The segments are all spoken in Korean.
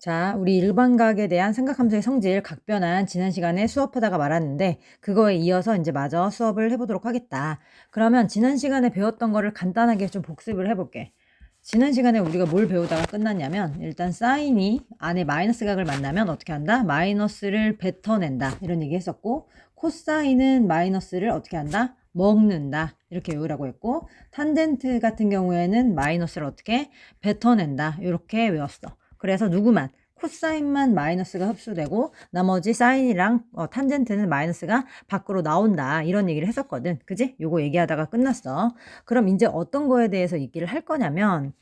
자, 우리 일반각에 대한 삼각함수의 성질 각변환 지난 시간에 수업하다가 말았는데 그거에 이어서 이제 마저 수업을 해보도록 하겠다. 그러면 지난 시간에 배웠던 거를 간단하게 좀 복습을 해볼게. 지난 시간에 우리가 뭘 배우다가 끝났냐면 일단 사인이 안에 마이너스 각을 만나면 어떻게 한다? 마이너스를 뱉어낸다. 이런 얘기 했었고 코사인은 마이너스를 어떻게 한다? 먹는다. 이렇게 외우라고 했고 탄젠트 같은 경우에는 마이너스를 어떻게 뱉어낸다. 이렇게 외웠어. 그래서 누구만 코사인만 마이너스가 흡수되고 나머지 사인이랑 탄젠트는 마이너스가 밖으로 나온다 이런 얘기를 했었거든. 그지? 요거 얘기하다가 끝났어. 그럼 이제 어떤 거에 대해서 얘기를 할 거냐면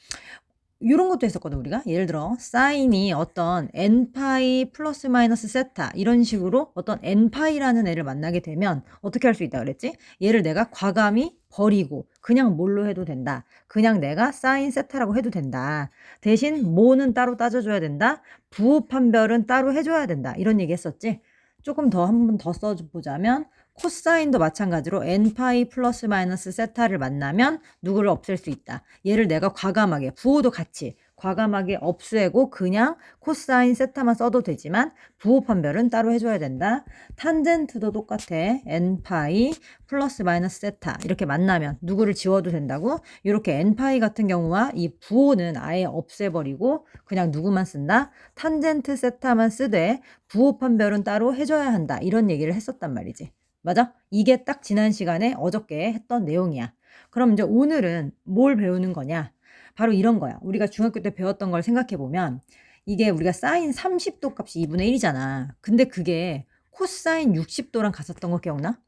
이런 것도 했었거든 우리가. 예를 들어 사인이 어떤 n파이 플러스 마이너스 세타 이런 식으로 어떤 n파이라는 애를 만나게 되면 어떻게 할 수 있다 그랬지? 얘를 내가 과감히 버리고 그냥 뭘로 해도 된다. 그냥 내가 사인 세타라고 해도 된다. 대신 뭐는 따로 따져줘야 된다. 부호 판별은 따로 해줘야 된다. 이런 얘기 했었지? 조금 더 한 번 더 써보자면 코사인도 마찬가지로 n파이 플러스 마이너스 세타를 만나면 누구를 없앨 수 있다. 얘를 내가 과감하게 부호도 같이 과감하게 없애고 그냥 코사인 세타만 써도 되지만 부호 판별은 따로 해줘야 된다. 탄젠트도 똑같아. n파이 플러스 마이너스 세타 이렇게 만나면 누구를 지워도 된다고. 이렇게 n파이 같은 경우와 이 부호는 아예 없애버리고 그냥 누구만 쓴다. 탄젠트 세타만 쓰되 부호 판별은 따로 해줘야 한다. 이런 얘기를 했었단 말이지. 맞아? 이게 딱 지난 시간에 어저께 했던 내용이야. 그럼 이제 오늘은 뭘 배우는 거냐? 바로 이런 거야. 우리가 중학교 때 배웠던 걸 생각해보면 이게 우리가 사인 30도 값이 2분의 1이잖아. 근데 그게 코사인 60도랑 같았던 거 기억나?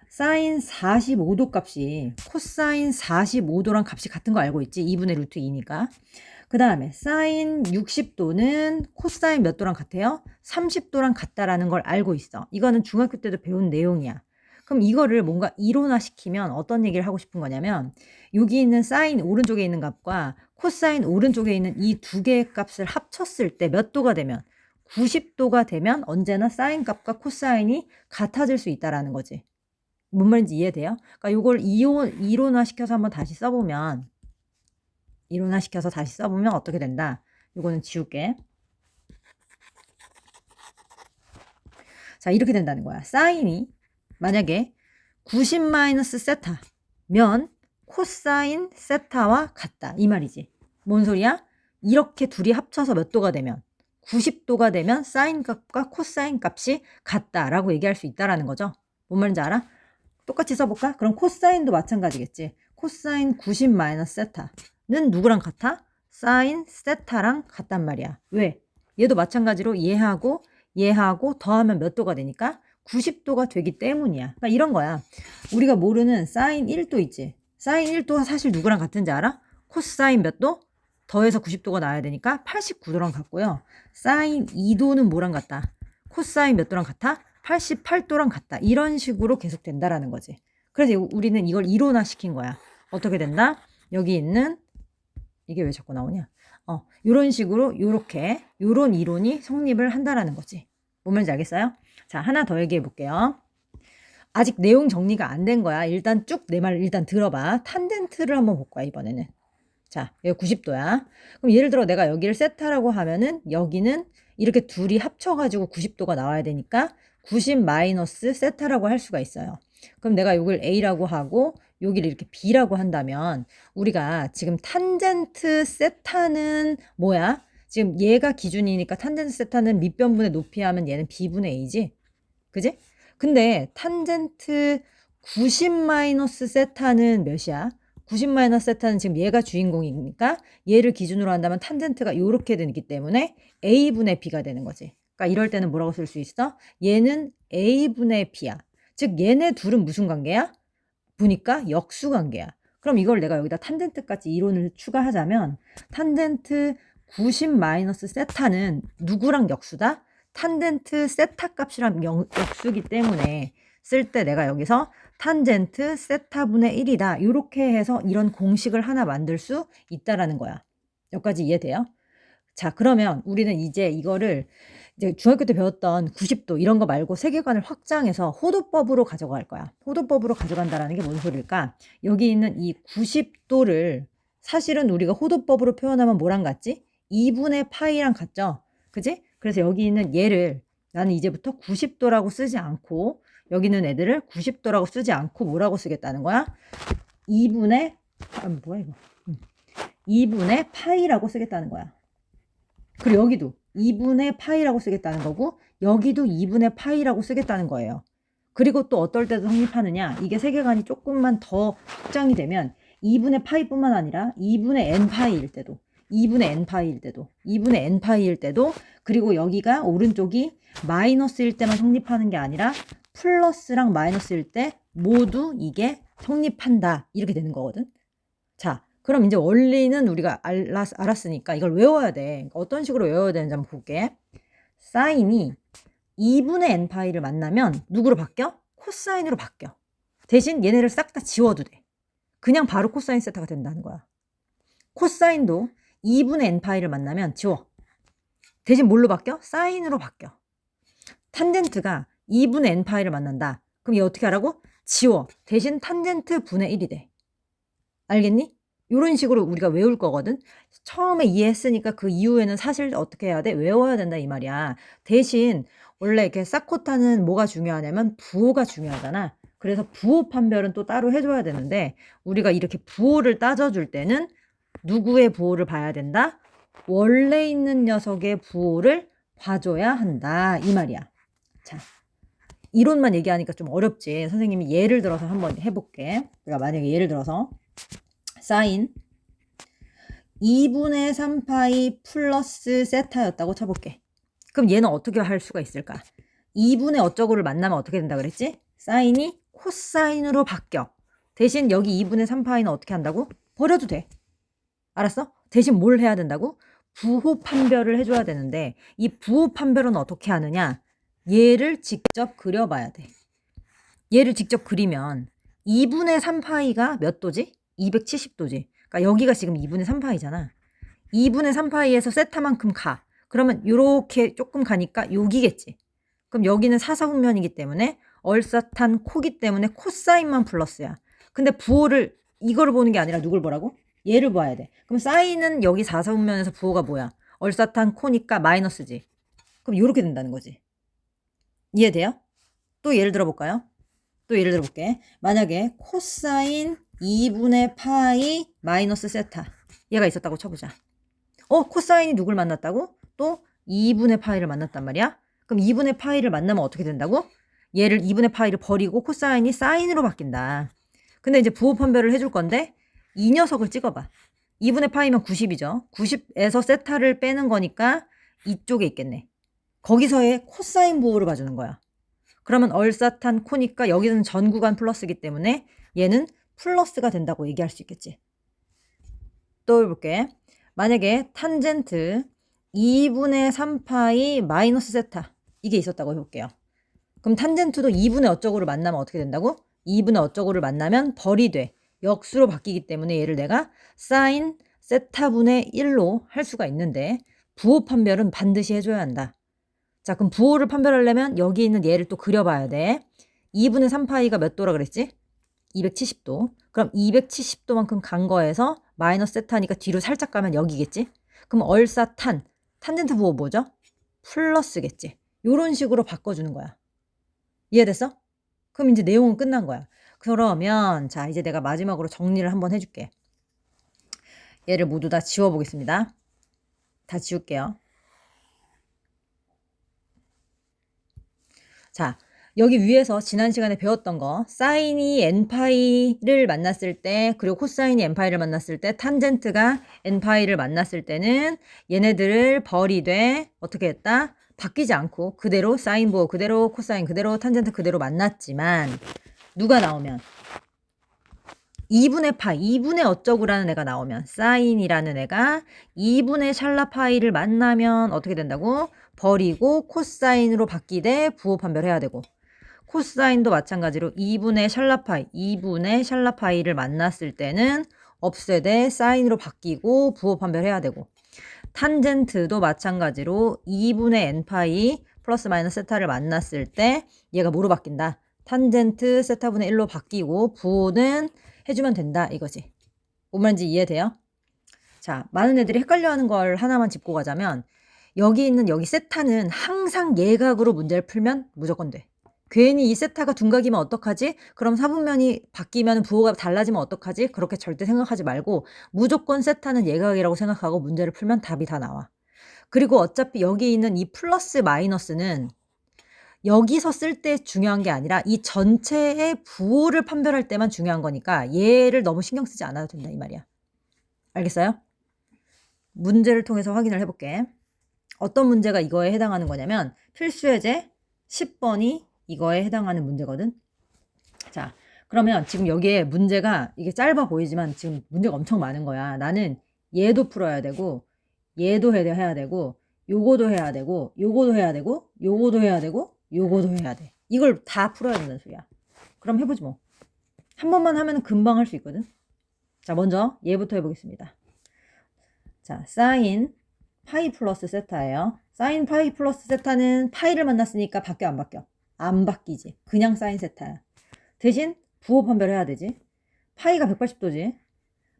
사인 45도 값이 코사인 45도랑 값이 같은 거 알고 있지? 2분의 루트 2니까. 그 다음에 사인 60도는 코사인 몇 도랑 같아요? 30도랑 같다라는 걸 알고 있어. 이거는 중학교 때도 배운 내용이야. 그럼 이거를 뭔가 이론화시키면 어떤 얘기를 하고 싶은 거냐면 여기 있는 사인 오른쪽에 있는 값과 코사인 오른쪽에 있는 이 두 개의 값을 합쳤을 때 몇 도가 되면 90도가 되면 언제나 사인 값과 코사인이 같아질 수 있다라는 거지. 뭔 말인지 이해돼요? 그러니까 이걸 이론화시켜서 한번 다시 써보면 어떻게 된다? 이거는 지울게. 자, 이렇게 된다는 거야. 사인이 만약에 90 마이너스 세타면 코사인 세타와 같다. 이 말이지. 뭔 소리야? 이렇게 둘이 합쳐서 몇 도가 되면 90도가 되면 사인 값과 코사인 값이 같다라고 얘기할 수 있다라는 거죠. 뭔 말인지 알아? 똑같이 써볼까? 그럼 코사인도 마찬가지겠지. 코사인 90 마이너스 세타는 누구랑 같아? 사인 세타랑 같단 말이야. 왜? 얘도 마찬가지로 얘하고 더하면 몇 도가 되니까 90도가 되기 때문이야. 그러니까 이런 거야. 우리가 모르는 사인 1도 있지. 사인 1도가 사실 누구랑 같은지 알아? 코사인 몇 도? 더해서 90도가 나와야 되니까 89도랑 같고요. 사인 2도는 뭐랑 같다? 코사인 몇 도랑 같아? 88도랑 같다. 이런 식으로 계속 된다라는 거지. 그래서 우리는 이걸 이론화시킨 거야. 어떻게 된다? 여기 있는 이게 왜 자꾸 나오냐? 이런 식으로 요런 이론이 성립을 한다라는 거지. 뭔 말인지 알겠어요? 자, 하나 더 얘기해 볼게요. 아직 내용 정리가 안 된 거야. 일단 쭉 내 말 일단 들어봐. 탄젠트를 한번 볼 거야, 이번에는. 자, 여기 90도야. 그럼 예를 들어 내가 여기를 세타라고 하면은 여기는 이렇게 둘이 합쳐가지고 90도가 나와야 되니까 90 마이너스 세타라고 할 수가 있어요. 그럼 내가 이걸 A라고 하고 여기를 이렇게 B라고 한다면 우리가 지금 탄젠트 세타는 뭐야? 지금 얘가 기준이니까 탄젠트 세타는 밑변분의 높이 하면 얘는 B분의 A지? 그지? 근데 탄젠트 90 마이너스 세타는 몇이야? 90 마이너스 세타는 지금 얘가 주인공이니까 얘를 기준으로 한다면 탄젠트가 이렇게 되기 때문에 A분의 B가 되는 거지. 그러니까 이럴 때는 뭐라고 쓸 수 있어? 얘는 A분의 B야. 즉 얘네 둘은 무슨 관계야? 보니까 역수 관계야. 그럼 이걸 내가 여기다 탄젠트까지 이론을 추가하자면 탄젠트 90 마이너스 세타는 누구랑 역수다? 탄젠트 세타 값이랑 역수기 때문에 쓸 때 내가 여기서 탄젠트 세타분의 1이다. 이렇게 해서 이런 공식을 하나 만들 수 있다라는 거야. 여기까지 이해돼요? 자, 그러면 우리는 이제 이거를 이제 중학교 때 배웠던 90도 이런 거 말고 세계관을 확장해서 호도법으로 가져갈 거야. 호도법으로 가져간다라는 게 뭔 소리일까? 여기 있는 이 90도를 사실은 우리가 호도법으로 표현하면 뭐랑 같지? 2분의 파이랑 같죠? 그지? 그래서 여기 있는 얘를 나는 이제부터 90도라고 쓰지 않고 여기 있는 애들을 90도라고 쓰지 않고 뭐라고 쓰겠다는 거야? 2분의 뭐야 이거? 2분의 파이라고 쓰겠다는 거야. 그리고 여기도 2분의 파이라고 쓰겠다는 거고 여기도 2분의 파이라고 쓰겠다는 거예요. 그리고 또 어떨 때도 성립하느냐? 이게 세계관이 조금만 더 확장이 되면 2분의 파이뿐만 아니라 2분의 n파이일 때도 2분의 n파이일 때도 2분의 n파이일 때도 그리고 여기가 오른쪽이 마이너스일 때만 성립하는 게 아니라 플러스랑 마이너스일 때 모두 이게 성립한다. 이렇게 되는 거거든. 자, 그럼 이제 원리는 우리가 알았으니까 이걸 외워야 돼. 어떤 식으로 외워야 되는지 한번 볼게. 사인이 2분의 n파이를 만나면 누구로 바뀌어? 코사인으로 바뀌어. 대신 얘네를 싹 다 지워도 돼. 그냥 바로 코사인 세타가 된다는 거야. 코사인도 2분의 n파이를 만나면 지워. 대신 뭘로 바뀌어? 사인으로 바뀌어. 탄젠트가 2분의 n파이를 만난다. 그럼 얘 어떻게 하라고? 지워. 대신 탄젠트 분의 1이 돼. 알겠니? 이런 식으로 우리가 외울 거거든. 처음에 이해했으니까 그 이후에는 사실 어떻게 해야 돼? 외워야 된다 이 말이야. 대신 원래 이렇게 사코타는 뭐가 중요하냐면 부호가 중요하잖아. 그래서 부호 판별은 또 따로 해줘야 되는데 우리가 이렇게 부호를 따져줄 때는 누구의 부호를 봐야 된다? 원래 있는 녀석의 부호를 봐줘야 한다 이 말이야. 자, 이론만 얘기하니까 좀 어렵지. 선생님이 예를 들어서 한번 해볼게. 내가 만약에 예를 들어서 사인 2분의 3파이 플러스 세타였다고 쳐볼게. 그럼 얘는 어떻게 할 수가 있을까? 2분의 어쩌고를 만나면 어떻게 된다 그랬지? 사인이 코사인으로 바뀌어. 대신 여기 2분의 3파이는 어떻게 한다고? 버려도 돼. 알았어? 대신 뭘 해야 된다고? 부호 판별을 해줘야 되는데 이 부호 판별은 어떻게 하느냐? 얘를 직접 그려봐야 돼. 얘를 직접 그리면 2분의 3파이가 몇 도지? 270도지. 그러니까 여기가 지금 2분의 3파이잖아. 2분의 3파이에서 세타만큼 가. 그러면 이렇게 조금 가니까 여기겠지. 그럼 여기는 사사분면이기 때문에 얼싸탄 코기 때문에 코사인만 플러스야. 근데 부호를 이거를 보는 게 아니라 누굴 보라고? 얘를 봐야 돼. 그럼 사인은 여기 사사분면에서 부호가 뭐야? 얼싸탄 코니까 마이너스지. 그럼 이렇게 된다는 거지. 이해돼요? 또 예를 들어볼까요? 또 예를 들어볼게. 만약에 코사인 2분의 파이 마이너스 세타 얘가 있었다고 쳐보자. 코사인이 누굴 만났다고? 또 2분의 파이를 만났단 말이야. 그럼 2분의 파이를 만나면 어떻게 된다고? 얘를 2분의 파이를 버리고 코사인이 사인으로 바뀐다. 근데 이제 부호 판별을 해줄 건데 이 녀석을 찍어봐. 2분의 파이면 90이죠. 90에서 세타를 빼는 거니까 이쪽에 있겠네. 거기서의 코사인 부호를 봐주는 거야. 그러면 얼싸탄 코니까 여기는 전 구간 플러스이기 때문에 얘는 플러스가 된다고 얘기할 수 있겠지. 또 해볼게. 만약에 탄젠트 2분의 3파이 마이너스 세타 이게 있었다고 해볼게요. 그럼 탄젠트도 2분의 어쩌고를 만나면 어떻게 된다고? 2분의 어쩌고를 만나면 벌이 돼. 역수로 바뀌기 때문에 얘를 내가 사인 세타분의 1로 할 수가 있는데 부호 판별은 반드시 해줘야 한다. 자, 그럼 부호를 판별하려면 여기 있는 얘를 또 그려봐야 돼. 2분의 3파이가 몇 도라 그랬지? 270도. 그럼 270도만큼 간 거에서 마이너스 세타니까 뒤로 살짝 가면 여기겠지? 그럼 얼싸탄, 탄젠트 부호 뭐죠? 플러스겠지. 요런 식으로 바꿔주는 거야. 이해됐어? 그럼 이제 내용은 끝난 거야. 그러면 자, 이제 내가 마지막으로 정리를 한번 해줄게. 얘를 모두 다 지워보겠습니다. 다 지울게요. 자, 여기 위에서 지난 시간에 배웠던 거 사인이 n파이를 만났을 때 그리고 코사인이 n파이를 만났을 때 탄젠트가 n파이를 만났을 때는 얘네들을 버리되 어떻게 했다? 바뀌지 않고 그대로 사인 부호 그대로 코사인 그대로 탄젠트 그대로 만났지만 누가 나오면 2분의 파이, 2분의 어쩌고라는 애가 나오면 사인이라는 애가 2분의 샬라파이를 만나면 어떻게 된다고? 버리고 코사인으로 바뀌되 부호 판별해야 되고 코사인도 마찬가지로 2분의 샬라파이, 2분의 샬라파이를 만났을 때는 없애되 사인으로 바뀌고 부호 판별해야 되고 탄젠트도 마찬가지로 2분의 n파이 플러스 마이너스 세타를 만났을 때 얘가 뭐로 바뀐다? 탄젠트 세타분의 1로 바뀌고 부호는 해주면 된다 이거지. 뭔 말인지 이해돼요? 자, 많은 애들이 헷갈려하는 걸 하나만 짚고 가자면 여기 있는 여기 세타는 항상 예각으로 문제를 풀면 무조건 돼. 괜히 이 세타가 둔각이면 어떡하지? 그럼 사분면이 바뀌면 부호가 달라지면 어떡하지? 그렇게 절대 생각하지 말고 무조건 세타는 예각이라고 생각하고 문제를 풀면 답이 다 나와. 그리고 어차피 여기 있는 이 플러스 마이너스는 여기서 쓸 때 중요한 게 아니라 이 전체의 부호를 판별할 때만 중요한 거니까 얘를 너무 신경 쓰지 않아도 된다 이 말이야. 알겠어요? 문제를 통해서 확인을 해볼게. 어떤 문제가 이거에 해당하는 거냐면 필수예제 10번이 이거에 해당하는 문제거든. 자, 그러면 지금 여기에 문제가 이게 짧아 보이지만 지금 문제가 엄청 많은 거야. 나는 얘도 풀어야 되고 얘도 해야 되고 요거도 해야 되고 요거도 해야 되고 요거도 해야 되고 요거도 해야 돼. 이걸 다 풀어야 된다는 소리야. 그럼 해보지 뭐. 한 번만 하면 금방 할 수 있거든. 자, 먼저 얘부터 해보겠습니다. 자, 사인 파이 플러스 세타예요. 사인 파이 플러스 세타는 파이를 만났으니까 바뀌어 안 바뀌어? 안 바뀌지. 그냥 사인 세타야. 대신 부호 판별해야 되지. 파이가 180도지.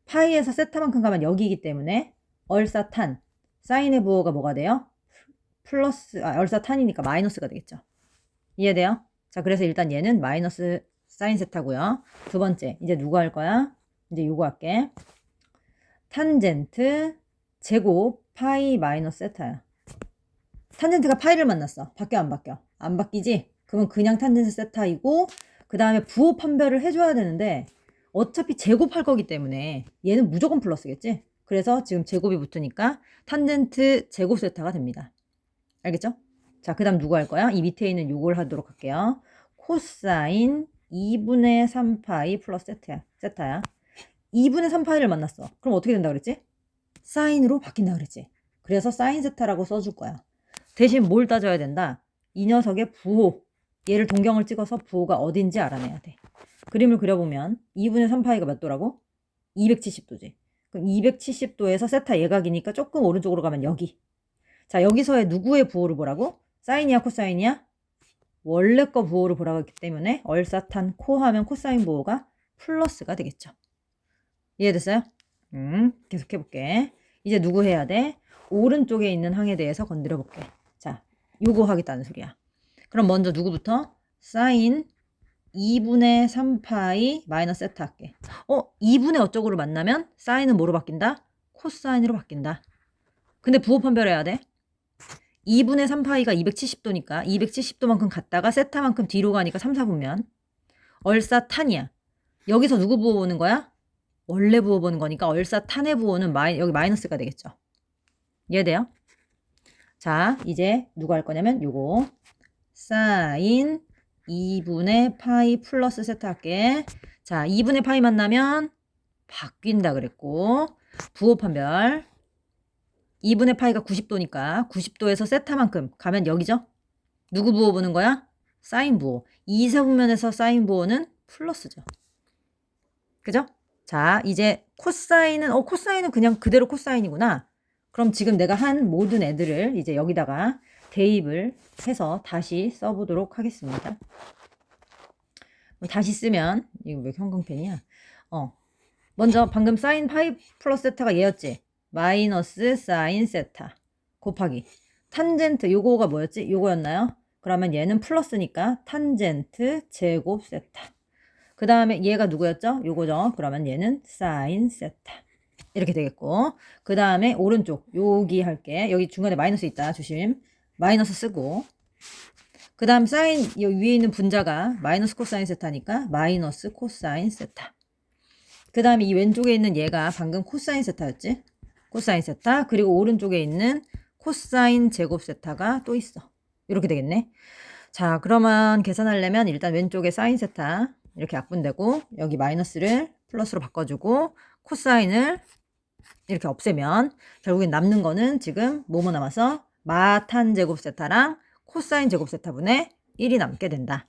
파이에서 세타만큼 가면 여기이기 때문에 얼사탄. 사인의 부호가 뭐가 돼요? 플러스, 얼사탄이니까 마이너스가 되겠죠. 이해돼요? 자, 그래서 일단 얘는 마이너스 사인 세타고요. 두 번째, 이제 누구 할 거야? 이제 요거 할게. 탄젠트 제곱 파이 마이너스 세타야. 탄젠트가 파이를 만났어. 바뀌어 안 바뀌어? 안 바뀌지? 그러면 그냥 탄젠트 세타이고 그 다음에 부호 판별을 해줘야 되는데 어차피 제곱할 거기 때문에 얘는 무조건 플러스겠지? 그래서 지금 제곱이 붙으니까 탄젠트 제곱 세타가 됩니다. 알겠죠? 자, 그 다음 누구 할 거야? 이 밑에 있는 요걸 하도록 할게요. 코사인 2분의 3파이 플러스 세타야. 2분의 3파이를 만났어. 그럼 어떻게 된다 그랬지? 사인으로 바뀐다 그랬지. 그래서 사인 세타라고 써줄 거야. 대신 뭘 따져야 된다? 이 녀석의 부호. 얘를 동경을 찍어서 부호가 어딘지 알아내야 돼. 그림을 그려보면 2분의 3파이가 몇 도라고? 270도지. 그럼 270도에서 세타 예각이니까 조금 오른쪽으로 가면 여기. 자, 여기서의 누구의 부호를 보라고? 사인이야 코사인이야? 원래 거 부호를 보라고 했기 때문에 얼사탄 코 하면 코사인 부호가 플러스가 되겠죠. 이해됐어요? 계속 해볼게. 이제 누구 해야 돼? 오른쪽에 있는 항에 대해서 건드려 볼게. 자, 요거 하겠다는 소리야. 그럼 먼저 누구부터? 사인 2분의 3파이 마이너스 세타 할게. 2분의 어쩌고로 만나면 사인은 뭐로 바뀐다? 코사인으로 바뀐다. 근데 부호 판별해야 돼. 2분의 3파이가 270도니까 270도만큼 갔다가 세타만큼 뒤로 가니까 3, 4분면 얼사탄이야. 여기서 누구 부호 보는 거야? 원래 부호 보는 거니까 얼사탄의 부호는 여기 마이너스가 되겠죠. 이해돼요? 자, 이제 누구 할 거냐면 요거 사인 2분의 파이 플러스 세타 할게. 자, 2분의 파이 만나면 바뀐다 그랬고 부호 판별 2분의 파이가 90도니까 90도에서 세타만큼 가면 여기죠? 누구 부호 보는 거야? 사인 부호. 2세분면에서 사인 부호는 플러스죠. 그죠? 자, 이제 코사인은 그냥 그대로 코사인이구나. 그럼 지금 내가 한 모든 애들을 이제 여기다가 대입을 해서 다시 써보도록 하겠습니다. 다시 쓰면 이거 왜 형광펜이야? 먼저 방금 사인 파이 플러스 세타가 얘였지? 마이너스 사인 세타 곱하기 탄젠트 요거가 뭐였지? 요거였나요? 그러면 얘는 플러스니까 탄젠트 제곱 세타. 그 다음에 얘가 누구였죠? 요거죠. 그러면 얘는 사인 세타. 이렇게 되겠고 그 다음에 오른쪽 여기 할게. 여기 중간에 마이너스 있다. 조심. 마이너스 쓰고 그 다음 사인 여기 위에 있는 분자가 마이너스 코사인 세타니까 마이너스 코사인 세타. 그 다음에 이 왼쪽에 있는 얘가 방금 코사인 세타였지? 코사인 세타. 그리고 오른쪽에 있는 코사인 제곱 세타가 또 있어. 이렇게 되겠네. 자, 그러면 계산하려면 일단 왼쪽에 사인 세타 이렇게 약분되고 여기 마이너스를 플러스로 바꿔주고 코사인을 이렇게 없애면 결국엔 남는 거는 지금 뭐뭐 남아서 마탄 제곱 세타랑 코사인 제곱 세타분의 1이 남게 된다.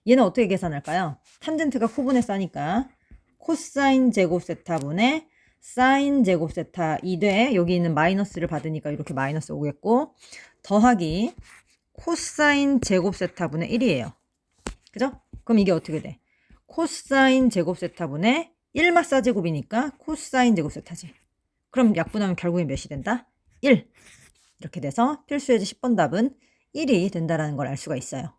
얘는 어떻게 계산할까요? 탄젠트가 코분의 싸니까 코사인 제곱 세타분의 사인 제곱 세타 2돼 여기 있는 마이너스를 받으니까 이렇게 마이너스 오겠고 더하기 코사인 제곱 세타분의 1이에요. 그죠? 그럼 이게 어떻게 돼? 코사인 제곱 세타분의 1마사 제곱이니까 코사인 제곱 세타지. 그럼 약분하면 결국엔 몇이 된다? 1. 이렇게 돼서 필수예제 10번 답은 1이 된다라는 걸 알 수가 있어요.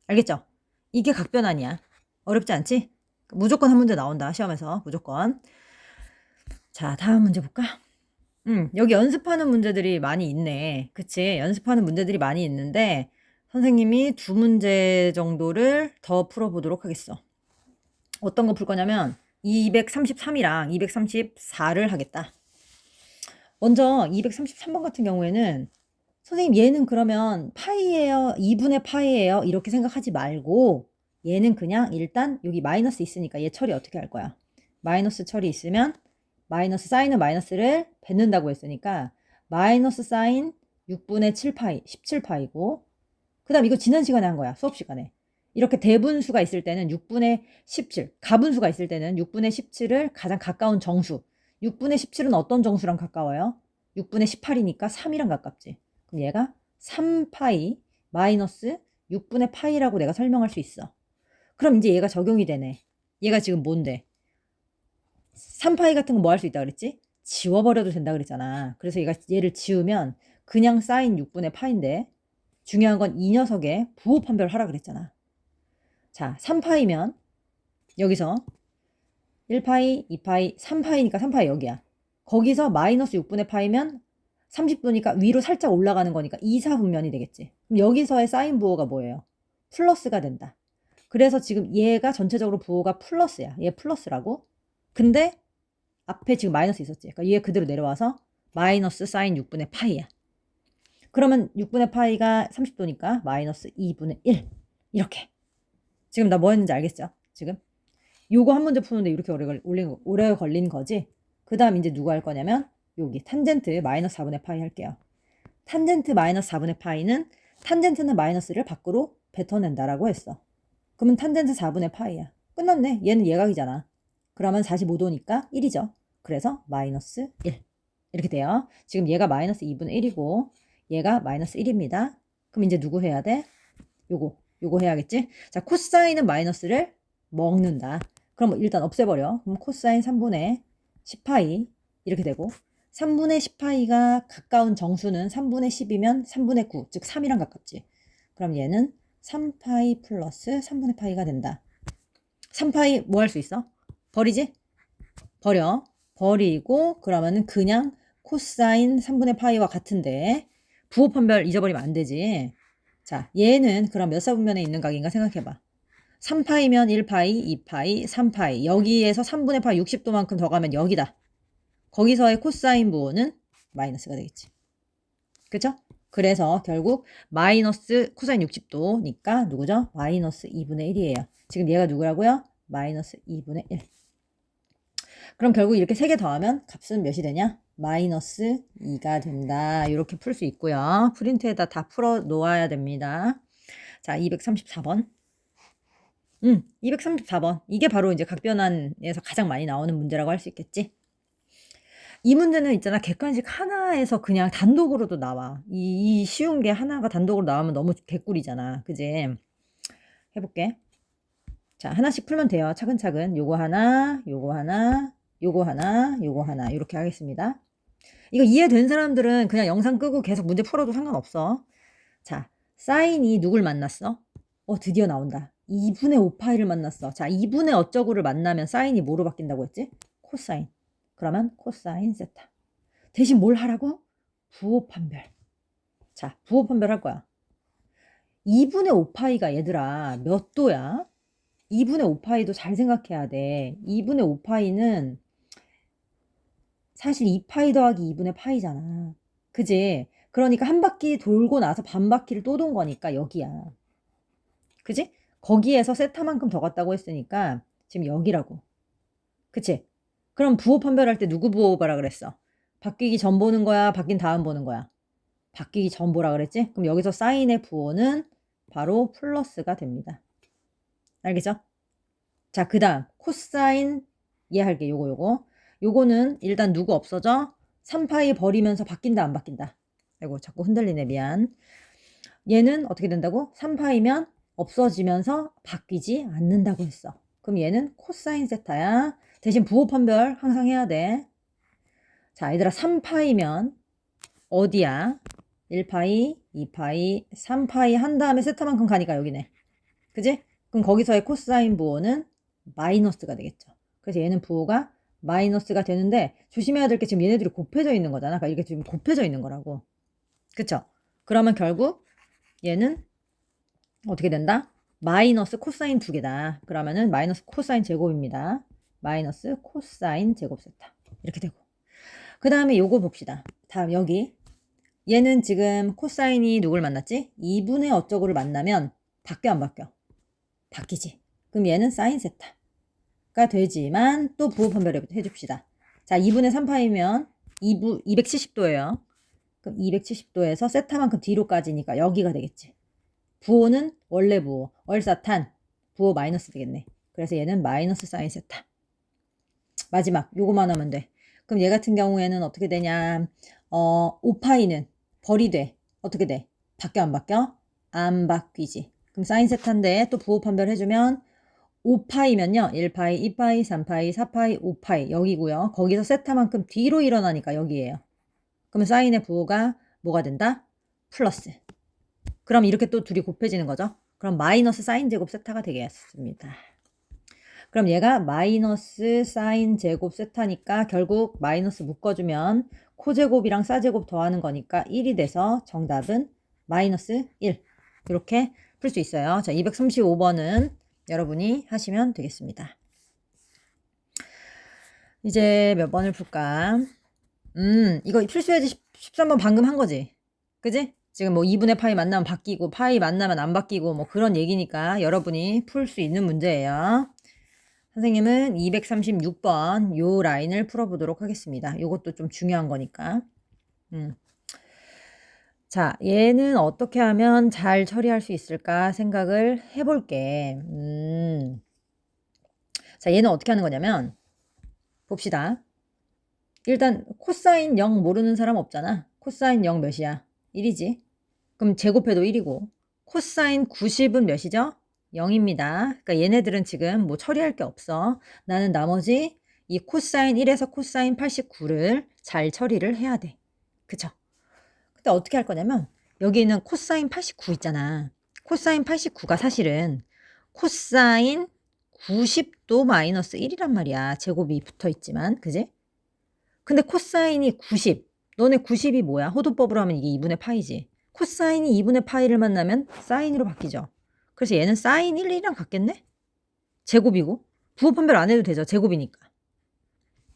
알겠죠? 이게 각변환이야. 어렵지 않지? 무조건 한 문제 나온다. 시험에서 무조건. 자, 다음 문제 볼까? 여기 연습하는 문제들이 많이 있네. 그치? 연습하는 문제들이 많이 있는데 선생님이 2문제 정도를 더 풀어보도록 하겠어. 어떤 거 풀 거냐면 233이랑 234를 하겠다. 먼저 233번 같은 경우에는 선생님 얘는 그러면 파이예요? 2분의 파이예요? 이렇게 생각하지 말고 얘는 그냥 일단 여기 마이너스 있으니까 얘 처리 어떻게 할 거야? 마이너스 처리 있으면 마이너스 사인은 마이너스를 뱉는다고 했으니까 마이너스 사인 6분의 7파이 17파이고 그 다음 이거 지난 시간에 한 거야. 수업 시간에. 이렇게 대분수가 있을 때는 6분의 17 가분수가 있을 때는 6분의 17을 가장 가까운 정수 6분의 17은 어떤 정수랑 가까워요? 6분의 18이니까 3이랑 가깝지. 그럼 얘가 3파이 마이너스 6분의 파이라고 내가 설명할 수 있어. 그럼 이제 얘가 적용이 되네. 얘가 지금 뭔데? 3파이 같은 거 뭐 할 수 있다 그랬지? 지워버려도 된다 그랬잖아. 그래서 얘를 지우면 그냥 사인 6분의 파인데 중요한 건 이 녀석의 부호 판별하라 그랬잖아. 자, 3파이면 여기서 1파이, 2파이, 3파이니까 3파이 여기야. 거기서 마이너스 6분의 파이면 30도니까 위로 살짝 올라가는 거니까 2사분면이 되겠지. 그럼 여기서의 사인 부호가 뭐예요? 플러스가 된다. 그래서 지금 얘가 전체적으로 부호가 플러스야. 얘 플러스라고. 근데 앞에 지금 마이너스 있었지. 그러니까 얘 그대로 내려와서 마이너스 사인 6분의 파이야. 그러면 6분의 파이가 30도니까 마이너스 2분의 1. 이렇게. 지금 나 뭐 했는지 알겠죠? 지금? 요거 한 문제 푸는데 이렇게 오래 걸린 거지? 그 다음 이제 누가 할 거냐면 여기 탄젠트 마이너스 4분의 파이 할게요. 탄젠트 마이너스 4분의 파이는 탄젠트는 마이너스를 밖으로 뱉어낸다라고 했어. 그러면 탄젠트 4분의 파이야. 끝났네. 얘는 예각이잖아. 그러면 45도니까 1이죠. 그래서 마이너스 1. 이렇게 돼요. 지금 얘가 마이너스 2분의 1이고 얘가 마이너스 1입니다. 그럼 이제 누구 해야 돼? 요거 해야겠지? 자, 코사인은 마이너스를 먹는다. 그럼 일단 없애버려. 그럼 코사인 3분의 10파이 이렇게 되고 3분의 10파이가 가까운 정수는 3분의 10이면 3분의 9, 즉 3이랑 가깝지. 그럼 얘는 3파이 플러스 3분의 파이가 된다. 3파이 뭐 할 수 있어? 버리지? 버려. 버리고 그러면은 그냥 코사인 3분의 파이와 같은데 부호 판별 잊어버리면 안 되지. 자, 얘는 그럼 몇 사분면에 있는 각인가 생각해봐. 3파이면 1파이, 2파이, 3파이. 여기에서 3분의 파이 60도만큼 더 가면 여기다. 거기서의 코사인 부호는 마이너스가 되겠지. 그쵸? 그래서 결국 마이너스 코사인 60도니까 누구죠? 마이너스 2분의 1이에요. 지금 얘가 누구라고요? 마이너스 2분의 1. 그럼 결국 이렇게 3개 더하면 값은 몇이 되냐? 마이너스 2가 된다. 이렇게 풀 수 있고요. 프린트에다 다 풀어 놓아야 됩니다. 자, 234번. 234번. 이게 바로 이제 각변환에서 가장 많이 나오는 문제라고 할 수 있겠지. 이 문제는 있잖아. 객관식 하나에서 그냥 단독으로도 나와. 이 쉬운 게 하나가 단독으로 나오면 너무 개꿀이잖아. 그지? 해볼게. 자, 하나씩 풀면 돼요. 차근차근. 요거 하나, 요거 하나, 요거 하나, 요거 하나. 이렇게 하겠습니다. 이거 이해된 사람들은 그냥 영상 끄고 계속 문제 풀어도 상관없어. 자, 사인이 누굴 만났어? 드디어 나온다. 2분의 5파이를 만났어. 자, 2분의 어쩌구를 만나면 사인이 뭐로 바뀐다고 했지? 코사인. 그러면 코사인 세타. 대신 뭘 하라고? 부호 판별. 자, 부호 판별 할 거야. 2분의 5파이가 얘들아 몇 도야? 2분의 5파이도 잘 생각해야 돼. 2분의 5파이는 사실 2파이 더하기 2분의 파이잖아. 그지? 그러니까 한 바퀴 돌고 나서 반 바퀴를 또 돈 거니까 여기야. 그지? 거기에서 세타만큼 더 갔다고 했으니까 지금 여기라고. 그치? 그럼 부호 판별할 때 누구 부호 보라 그랬어? 바뀌기 전 보는 거야? 바뀐 다음 보는 거야? 바뀌기 전 보라 그랬지? 그럼 여기서 사인의 부호는 바로 플러스가 됩니다. 알겠죠? 자, 그 다음 코사인 이해할게. 요거는 일단 누구 없어져? 3파이 버리면서 바뀐다 안 바뀐다? 아이고 자꾸 흔들리네. 미안. 얘는 어떻게 된다고? 3파이면 없어지면서 바뀌지 않는다고 했어. 그럼 얘는 코사인 세타야. 대신 부호 판별 항상 해야 돼. 자, 얘들아 3파이면 어디야? 1파이, 2파이, 3파이 한 다음에 세타만큼 가니까 여기네. 그지? 그럼 거기서의 코사인 부호는 마이너스가 되겠죠. 그래서 얘는 부호가 마이너스가 되는데 조심해야 될 게 지금 얘네들이 곱해져 있는 거잖아. 그러니까 이게 지금 곱해져 있는 거라고. 그쵸? 그러면 결국 얘는 어떻게 된다? 마이너스 코사인 두 개다. 그러면은 마이너스 코사인 제곱입니다. 마이너스 코사인 제곱 세타. 이렇게 되고. 그 다음에 요거 봅시다. 다음 여기. 얘는 지금 코사인이 누굴 만났지? 2분의 어쩌고를 만나면 바뀌어 안 바뀌어? 바뀌지. 그럼 얘는 사인 세타가 되지만 또 부호 판별해 줍시다. 자, 2분의 3파이면 270도예요. 그럼 270도에서 세타만큼 뒤로 까지니까 여기가 되겠지. 부호는 원래 부호, 얼사탄, 부호 마이너스 되겠네. 그래서 얘는 마이너스 사인 세타. 마지막 요거만 하면 돼. 그럼 얘 같은 경우에는 어떻게 되냐? 5파이는 벌이 돼. 어떻게 돼? 바뀌어 안 바뀌어? 안 바뀌지. 그럼 사인 세타인데 또 부호 판별해주면 5파이면요. 1파이, 2파이, 3파이, 4파이, 5파이 여기고요. 거기서 세타만큼 뒤로 일어나니까 여기에요. 그러면 사인의 부호가 뭐가 된다? 플러스. 그럼 이렇게 또 둘이 곱해지는 거죠. 그럼 마이너스 사인 제곱 세타가 되겠습니다. 그럼 얘가 마이너스 사인 제곱 세타니까 결국 마이너스 묶어주면 코제곱이랑 사제곱 더하는 거니까 1이 돼서 정답은 마이너스 1. 이렇게 풀 수 있어요. 자, 235번은 여러분이 하시면 되겠습니다. 이제 몇 번을 풀까? 이거 필수해야지 13번 방금 한 거지. 그지? 지금 뭐 2분의 파이 만나면 바뀌고 파이 만나면 안 바뀌고 뭐 그런 얘기니까 여러분이 풀 수 있는 문제예요. 선생님은 236번 요 라인을 풀어보도록 하겠습니다. 요것도 좀 중요한 거니까. 자, 얘는 어떻게 하면 잘 처리할 수 있을까 생각을 해볼게. 자, 얘는 어떻게 하는 거냐면 봅시다. 일단 코사인 0 모르는 사람 없잖아. 코사인 0 몇이야? 1이지. 그럼 제곱해도 1이고 코사인 90은 몇이죠? 0입니다. 그러니까 얘네들은 지금 뭐 처리할 게 없어. 나는 나머지 이 코사인 1에서 코사인 89를 잘 처리를 해야 돼. 그쵸? 근데 어떻게 할 거냐면 여기는 코사인 89 있잖아. 코사인 89가 사실은 코사인 90도 마이너스 1이란 말이야. 제곱이 붙어 있지만. 그지? 근데 코사인이 90. 너네 90이 뭐야? 호도법으로 하면 이게 2분의 파이지. 코사인이 2분의 파이를 만나면 사인으로 바뀌죠. 그래서 얘는 사인 1이랑 같겠네? 제곱이고. 부호 판별 안 해도 되죠. 제곱이니까.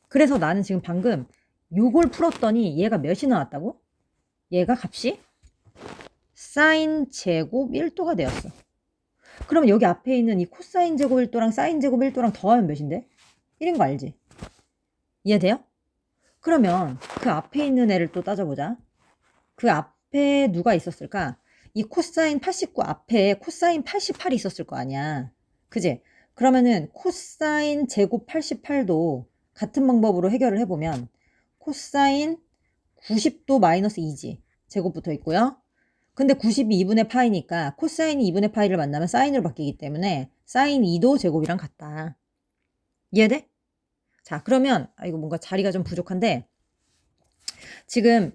그래서 나는 지금 방금 요걸 풀었더니 얘가 몇이 나왔다고? 얘가 값이 사인 제곱 1도가 되었어. 그러면 여기 앞에 있는 이 코사인 제곱 1도랑 사인 제곱 1도랑 더하면 몇인데? 1인 거 알지? 이해돼요? 그러면 그 앞에 있는 애를 또 따져보자. 그 앞에 누가 있었을까? 이 코사인 89 앞에 코사인 88이 있었을 거 아니야. 그지? 그러면은 코사인 제곱 88도 같은 방법으로 해결을 해보면 코사인 90도 마이너스 2지. 제곱 붙어 있고요. 근데 90이 2분의 파이니까 코사인이 2분의 파이를 만나면 사인으로 바뀌기 때문에 사인 2도 제곱이랑 같다. 이해돼? 자, 그러면 이거 뭔가 자리가 좀 부족한데 지금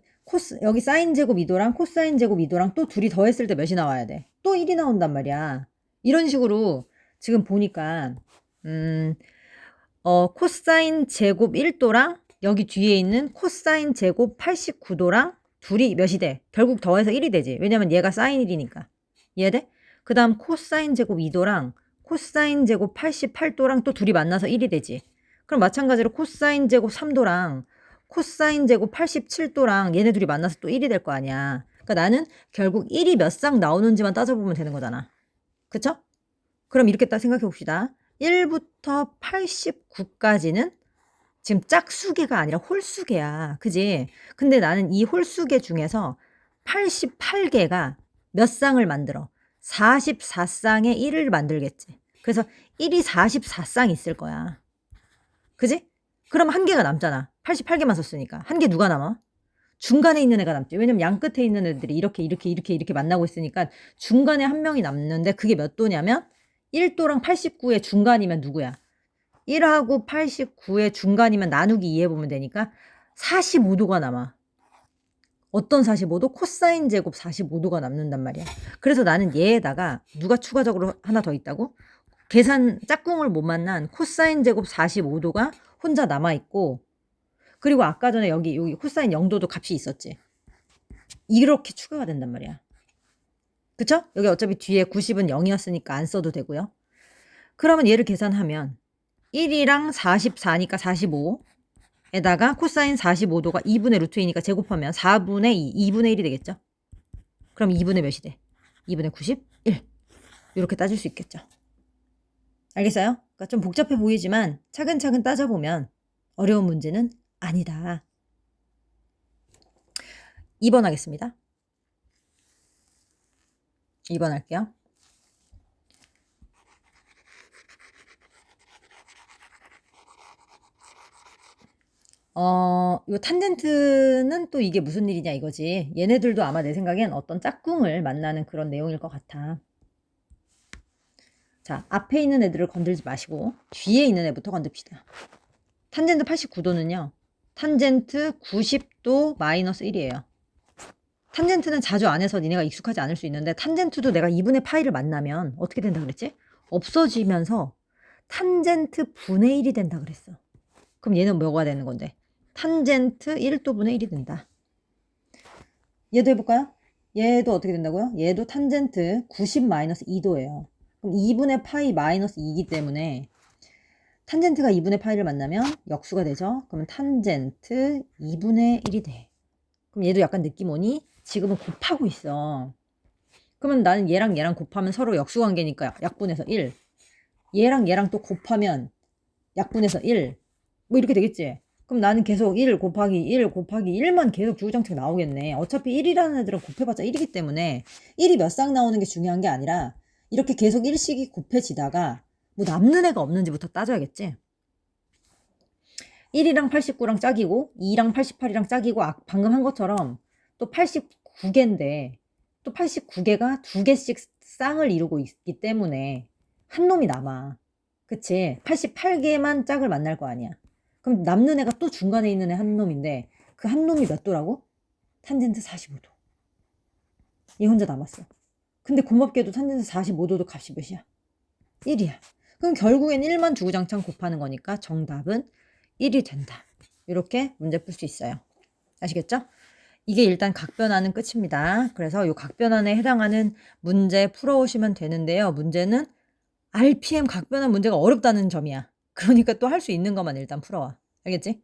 여기 사인 제곱 2도랑 코사인 제곱 2도랑 또 둘이 더했을 때 몇이 나와야 돼? 또 1이 나온단 말이야. 이런 식으로 지금 보니까 코사인 제곱 1도랑 여기 뒤에 있는 코사인 제곱 89도랑 둘이 몇이 돼? 결국 더해서 1이 되지. 왜냐면 얘가 사인 1이니까. 이해돼? 그 다음 코사인 제곱 2도랑 코사인 제곱 88도랑 또 둘이 만나서 1이 되지. 그럼 마찬가지로 코사인 제곱 3도랑 코사인 제곱 87도랑 얘네 둘이 만나서 또 1이 될 거 아니야. 그러니까 나는 결국 1이 몇 쌍 나오는지만 따져보면 되는 거잖아. 그쵸? 그럼 이렇게 딱 생각해 봅시다. 1부터 89까지는 지금 짝수개가 아니라 홀수개야. 그지? 근데 나는 이 홀수개 중에서 88개가 몇 쌍을 만들어? 44쌍의 1을 만들겠지. 그래서 1이 44쌍 있을 거야. 그지? 그럼 한 개가 남잖아. 88개만 썼으니까. 한 개 누가 남아? 중간에 있는 애가 남지. 왜냐면 양 끝에 있는 애들이 이렇게 만나고 있으니까 중간에 한 명이 남는데 그게 몇 도냐면 1도랑 89의 중간이면 누구야? 1하고 89의 중간이면 나누기 2 해보면 되니까 45도가 남아. 어떤 45도? 코사인 제곱 45도가 남는단 말이야. 그래서 나는 얘에다가 누가 추가적으로 하나 더 있다고? 계산 짝꿍을 못 만난 코사인 제곱 45도가 혼자 남아있고, 그리고 아까 전에 여기 코사인 0도도 값이 있었지. 이렇게 추가가 된단 말이야. 그쵸? 여기 어차피 뒤에 90은 0이었으니까 안 써도 되고요. 그러면 얘를 계산하면 1이랑 44니까 45에다가 코사인 45도가 2분의 루트 2니까 제곱하면 4분의 2, 2분의 1이 되겠죠? 그럼 2분의 몇이 돼? 2분의 91. 이렇게 따질 수 있겠죠. 알겠어요? 그러니까 좀 복잡해 보이지만 차근차근 따져보면 어려운 문제는 아니다. 2번 하겠습니다. 2번 할게요. 요 탄젠트는 또 이게 무슨 일이냐 이거지. 얘네들도 아마 내 생각엔 어떤 짝꿍을 만나는 그런 내용일 것 같아. 자, 앞에 있는 애들을 건들지 마시고 뒤에 있는 애부터 건듭시다. 탄젠트 89도는요. 탄젠트 90도 마이너스 1이에요. 탄젠트는 자주 안 해서 니네가 익숙하지 않을 수 있는데 탄젠트도 내가 2분의 파이를 만나면 어떻게 된다 그랬지? 없어지면서 탄젠트 분의 1이 된다 그랬어. 그럼 얘는 뭐가 되는 건데? 탄젠트 1도분의 1이 된다. 얘도 해볼까요? 얘도 어떻게 된다고요? 얘도 탄젠트 90 마이너스 2도예요. 그럼 2분의 파이 마이너스 2이기 때문에 탄젠트가 2분의 파이를 만나면 역수가 되죠. 그러면 탄젠트 2분의 1이 돼. 그럼 얘도 약간 느낌 오니? 지금은 곱하고 있어. 그러면 나는 얘랑 얘랑 곱하면 서로 역수관계니까 약분해서 1. 얘랑 얘랑 또 곱하면 약분해서 1. 뭐 이렇게 되겠지? 그럼 나는 계속 1 곱하기 1 곱하기 1만 계속 주구장창 나오겠네. 어차피 1이라는 애들은 곱해봤자 1이기 때문에 1이 몇 쌍 나오는 게 중요한 게 아니라 이렇게 계속 1씩이 곱해지다가 뭐 남는 애가 없는지부터 따져야겠지? 1이랑 89랑 짝이고 2랑 88이랑 짝이고 방금 한 것처럼 또 89개인데 또 89개가 2개씩 쌍을 이루고 있기 때문에 한 놈이 남아. 그치? 88개만 짝을 만날 거 아니야. 그럼 남는 애가 또 중간에 있는 애 한 놈인데 그 한 놈이 몇 도라고? 탄젠트 45도. 얘 혼자 남았어. 근데 고맙게도 탄젠트 45도도 값이 몇이야? 1이야. 그럼 결국엔 1만 주구장창 곱하는 거니까 정답은 1이 된다. 이렇게 문제 풀 수 있어요. 아시겠죠? 이게 일단 각변화는 끝입니다. 그래서 이 각변환에 해당하는 문제 풀어오시면 되는데요. 문제는 RPM 각변환 문제가 어렵다는 점이야. 그러니까 또 할 수 있는 것만 일단 풀어와. 알겠지?